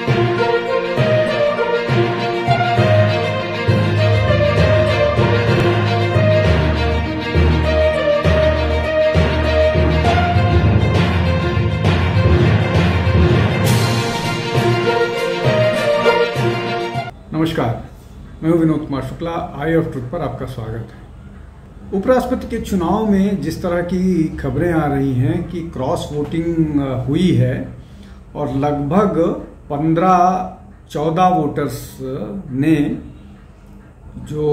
नमस्कार, मैं हूं विनोद कुमार शुक्ला। आई ऑफ ट्रुथ पर आपका स्वागत है। उपराष्ट्रपति के चुनाव में जिस तरह की खबरें आ रही हैं कि क्रॉस वोटिंग हुई है और लगभग 15-14 वोटर्स ने जो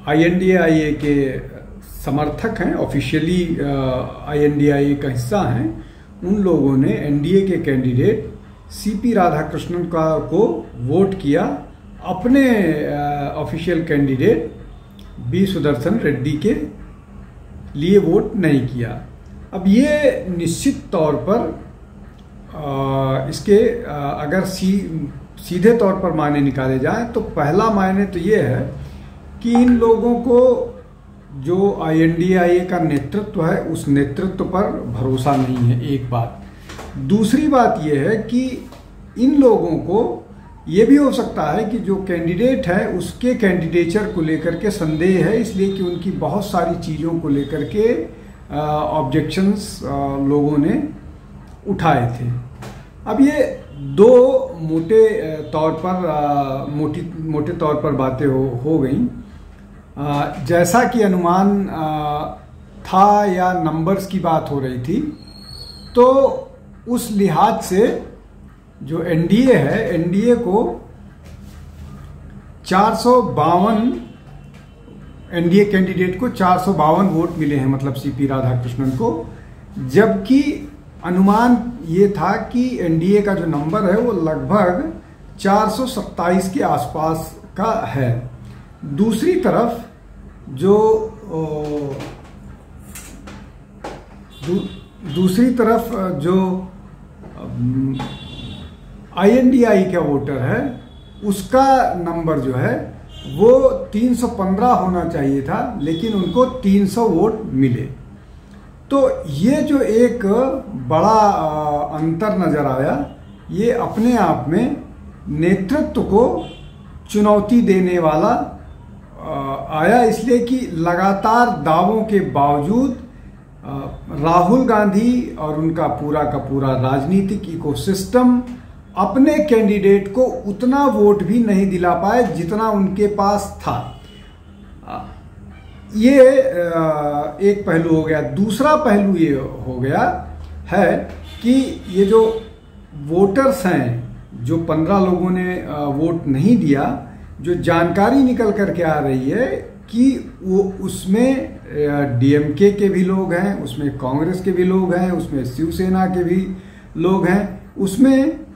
INDIA के समर्थक हैं, ऑफिशियली INDIA का हिस्सा हैं, उन लोगों ने NDA के कैंडिडेट CP राधाकृष्णन को वोट किया, अपने official candidate B Sudarshan Reddy के लिए वोट नहीं किया। अब ये निश्चित तौर पर इसके अगर सीधे तौर पर मायने निकाले जाएं तो पहला मायने तो ये है कि इन लोगों को जो INDIA का नेतृत्व है उस नेतृत्व पर भरोसा नहीं है, एक बात। दूसरी बात यह है कि इन लोगों को ये भी हो सकता है कि जो कैंडिडेट है उसके कैंडिडेचर को लेकर के संदेह है, इसलिए कि उनकी बहुत सारी चीज़ों को लेकर के ऑब्जेक्शंस लोगों ने उठाए थे। अब ये दो मोटे तौर पर बातें हो गई। जैसा कि अनुमान था या नंबर्स की बात हो रही थी, तो उस लिहाज से जो NDA है, NDA को 452 NDA कैंडिडेट को 452 वोट मिले हैं, मतलब CP राधाकृष्णन को, जबकि अनुमान ये था कि NDA का जो नंबर है वो लगभग 427 के आसपास का है। दूसरी तरफ जो INDIA का वोटर है उसका नंबर जो है वो 315 होना चाहिए था, लेकिन उनको 300 वोट मिले। तो ये जो एक बड़ा अंतर नजर आया, ये अपने आप में नेतृत्व को चुनौती देने वाला आया, इसलिए कि लगातार दावों के बावजूद राहुल गांधी और उनका पूरा का पूरा राजनीतिक इकोसिस्टम अपने कैंडिडेट को उतना वोट भी नहीं दिला पाए जितना उनके पास था। ये एक पहलू हो गया। दूसरा पहलू ये हो गया है कि ये जो वोटर्स हैं, जो 15 लोगों ने वोट नहीं दिया, जो जानकारी निकल करके आ रही है कि वो उसमें DMK के भी लोग हैं, उसमें कांग्रेस के भी लोग हैं, उसमें शिवसेना के भी लोग हैं, उसमें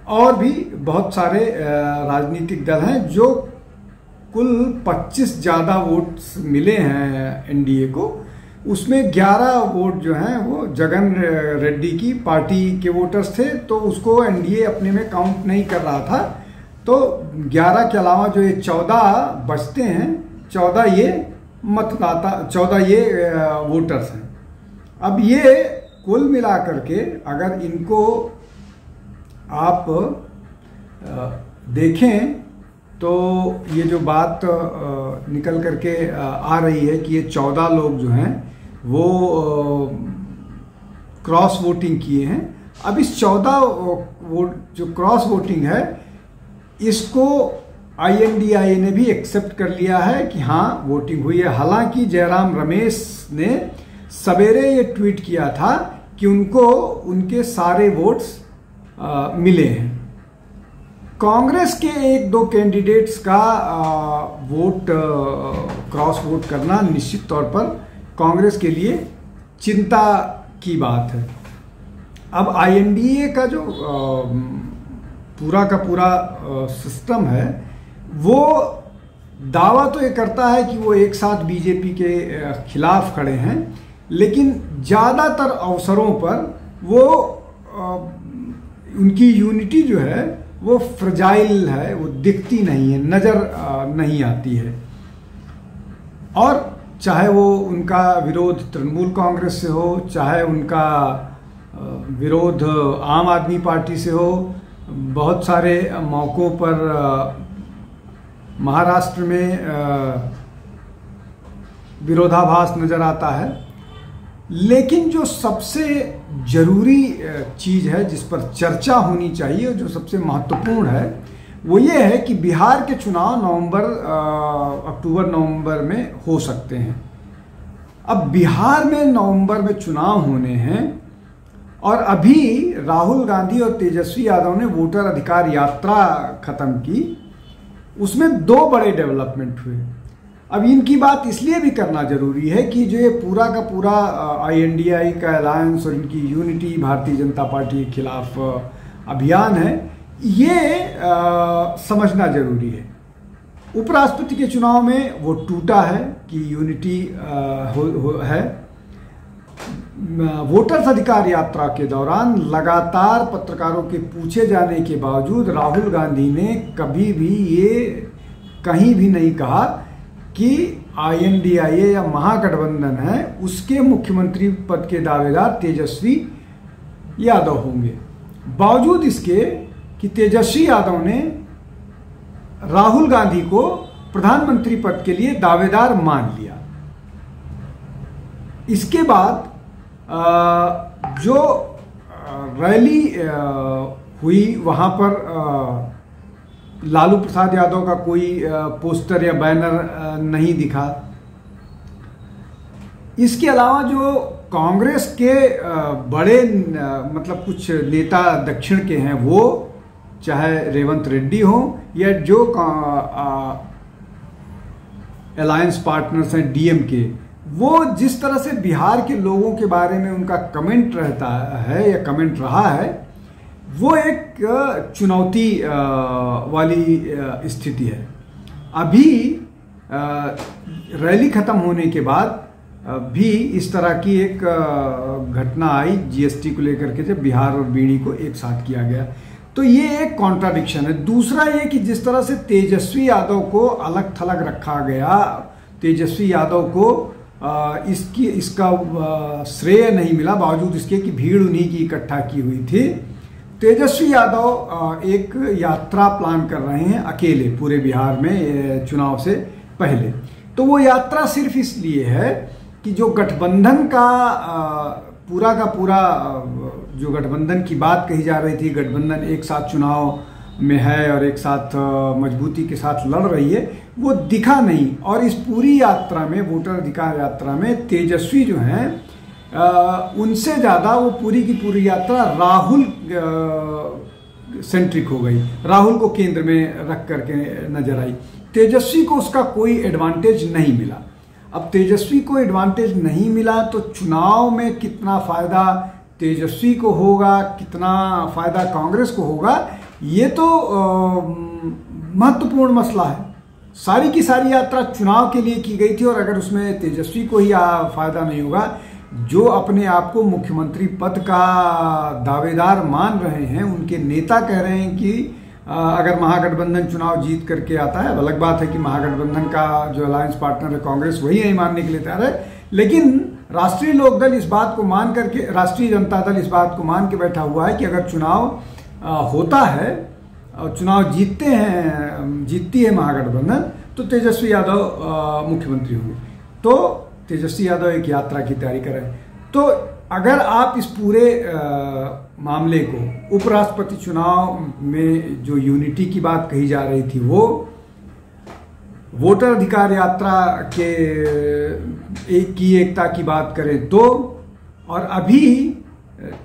और भी बहुत सारे राजनीतिक दल हैं, जो कुल 25 ज़्यादा वोट्स मिले हैं NDA को। उसमें 11 वोट जो हैं वो जगन रेड्डी की पार्टी के वोटर्स थे, तो उसको NDA अपने में काउंट नहीं कर रहा था। तो 11 के अलावा जो ये 14 बचते हैं, 14 ये वोटर्स हैं। अब ये कुल मिलाकर के अगर इनको आप देखें तो ये जो बात निकल करके आ रही है कि ये 14 लोग जो हैं वो क्रॉस वोटिंग किए हैं। अब इस 14 वोट जो क्रॉस वोटिंग है, इसको INDIA ने भी एक्सेप्ट कर लिया है कि हाँ वोटिंग हुई है। हालांकि जयराम रमेश ने सवेरे ये ट्वीट किया था कि उनको उनके सारे वोट्स मिले हैं। कांग्रेस के 1-2 कैंडिडेट्स का वोट क्रॉस वोट करना निश्चित तौर पर कांग्रेस के लिए चिंता की बात है। अब INDA का जो पूरा का पूरा सिस्टम है, वो दावा तो ये करता है कि वो एक साथ BJP के खिलाफ खड़े हैं, लेकिन ज़्यादातर अवसरों पर वो उनकी यूनिटी जो है वो फ्रजाइल है, वो दिखती नहीं है, नज़र नहीं आती है। और चाहे वो उनका विरोध तृणमूल कांग्रेस से हो, चाहे उनका विरोध आम आदमी पार्टी से हो, बहुत सारे मौक़ों पर महाराष्ट्र में विरोधाभास नज़र आता है। लेकिन जो सबसे ज़रूरी चीज़ है जिस पर चर्चा होनी चाहिए और जो सबसे महत्वपूर्ण है वो ये है कि बिहार के चुनाव अक्टूबर नवंबर में हो सकते हैं। अब बिहार में नवंबर में चुनाव होने हैं और अभी राहुल गांधी और तेजस्वी यादव ने वोटर अधिकार यात्रा ख़त्म की, उसमें दो बड़े डेवलपमेंट हुए। अब इनकी बात इसलिए भी करना जरूरी है कि जो ये पूरा का पूरा INDI का अलायंस और इनकी यूनिटी भारतीय जनता पार्टी के खिलाफ अभियान है, ये समझना जरूरी है। उपराष्ट्रपति के चुनाव में वो टूटा है कि यूनिटी है। वोटर्स अधिकार यात्रा के दौरान लगातार पत्रकारों के पूछे जाने के बावजूद राहुल गांधी ने कभी भी ये कहीं भी नहीं कहा कि INDIA या महागठबंधन है उसके मुख्यमंत्री पद के दावेदार तेजस्वी यादव होंगे। बावजूद इसके कि तेजस्वी यादव ने राहुल गांधी को प्रधानमंत्री पद के लिए दावेदार मान लिया। इसके बाद जो रैली हुई वहां पर लालू प्रसाद यादव का कोई पोस्टर या बैनर नहीं दिखा। इसके अलावा जो कांग्रेस के बड़े मतलब कुछ नेता दक्षिण के हैं, वो चाहे रेवंत रेड्डी हो या जो अलायंस पार्टनर्स हैं DMK, वो जिस तरह से बिहार के लोगों के बारे में उनका कमेंट रहता है या कमेंट रहा है, वो एक चुनौती वाली स्थिति है। अभी रैली खत्म होने के बाद भी इस तरह की एक घटना आई GST को लेकर के, जब बिहार और बीड़ी को एक साथ किया गया, तो ये एक कॉन्ट्राडिक्शन है। दूसरा ये कि जिस तरह से तेजस्वी यादव को अलग थलग रखा गया, तेजस्वी यादव को इसका श्रेय नहीं मिला, बावजूद इसके कि भीड़ उन्हीं की इकट्ठा की हुई थी। तेजस्वी यादव एक यात्रा प्लान कर रहे हैं अकेले पूरे बिहार में चुनाव से पहले। तो वो यात्रा सिर्फ इसलिए है कि जो गठबंधन का पूरा जो गठबंधन की बात कही जा रही थी, गठबंधन एक साथ चुनाव में है और एक साथ मजबूती के साथ लड़ रही है, वो दिखा नहीं। और इस पूरी यात्रा में, वोटर अधिकार यात्रा में, तेजस्वी जो हैं उनसे ज़्यादा वो पूरी की पूरी यात्रा राहुल सेंट्रिक हो गई, राहुल को केंद्र में रख करके नजर आई। तेजस्वी को उसका कोई एडवांटेज नहीं मिला। अब तेजस्वी को एडवांटेज नहीं मिला तो चुनाव में कितना फायदा तेजस्वी को होगा, कितना फायदा कांग्रेस को होगा, ये तो महत्वपूर्ण मसला है। सारी की सारी यात्रा चुनाव के लिए की गई थी और अगर उसमें तेजस्वी को ही फायदा नहीं होगा, जो अपने आप को मुख्यमंत्री पद का दावेदार मान रहे हैं, उनके नेता कह रहे हैं कि अगर महागठबंधन चुनाव जीत करके आता है, अलग बात है कि महागठबंधन का जो अलायंस पार्टनर है कांग्रेस, वही नहीं मानने के लिए तैयार है, लेकिन राष्ट्रीय लोकदल इस बात को मान करके, राष्ट्रीय जनता दल इस बात को मान के बैठा हुआ है कि अगर चुनाव होता है और चुनाव जीतती है महागठबंधन, तो तेजस्वी यादव मुख्यमंत्री होंगे। तो तेजस्वी यादव एक यात्रा की तैयारी कर रहे हैं। तो अगर आप इस पूरे मामले को, उपराष्ट्रपति चुनाव में जो यूनिटी की बात कही जा रही थी, वो वोटर अधिकार यात्रा के एकता की बात करें तो, और अभी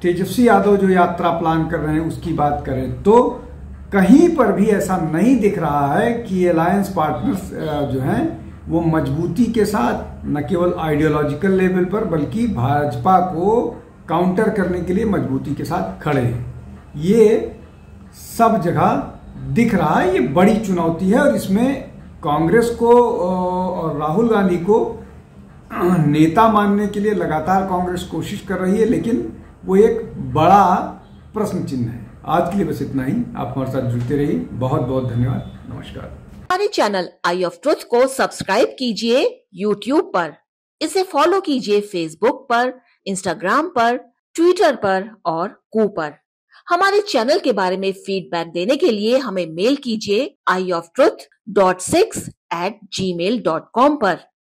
तेजस्वी यादव जो यात्रा प्लान कर रहे हैं उसकी बात करें तो, कहीं पर भी ऐसा नहीं दिख रहा है कि अलायंस पार्टनर्स जो हैं वो मजबूती के साथ, न केवल आइडियोलॉजिकल लेवल पर बल्कि भाजपा को काउंटर करने के लिए मजबूती के साथ खड़े हैं। ये सब जगह दिख रहा है। ये बड़ी चुनौती है और इसमें कांग्रेस को और राहुल गांधी को नेता मानने के लिए लगातार कांग्रेस कोशिश कर रही है, लेकिन वो एक बड़ा प्रश्न चिन्ह है। आज के लिए बस इतना ही। आप हमारे साथ जुड़ते रहिए। बहुत बहुत धन्यवाद। नमस्कार। हमारे चैनल आई ऑफ ट्रुथ को सब्सक्राइब कीजिए YouTube पर, इसे फॉलो कीजिए Facebook पर, Instagram पर, ट्विटर पर और कू पर। हमारे चैनल के बारे में फीडबैक देने के लिए हमें मेल कीजिए ioftruth.6@gmail.com पर।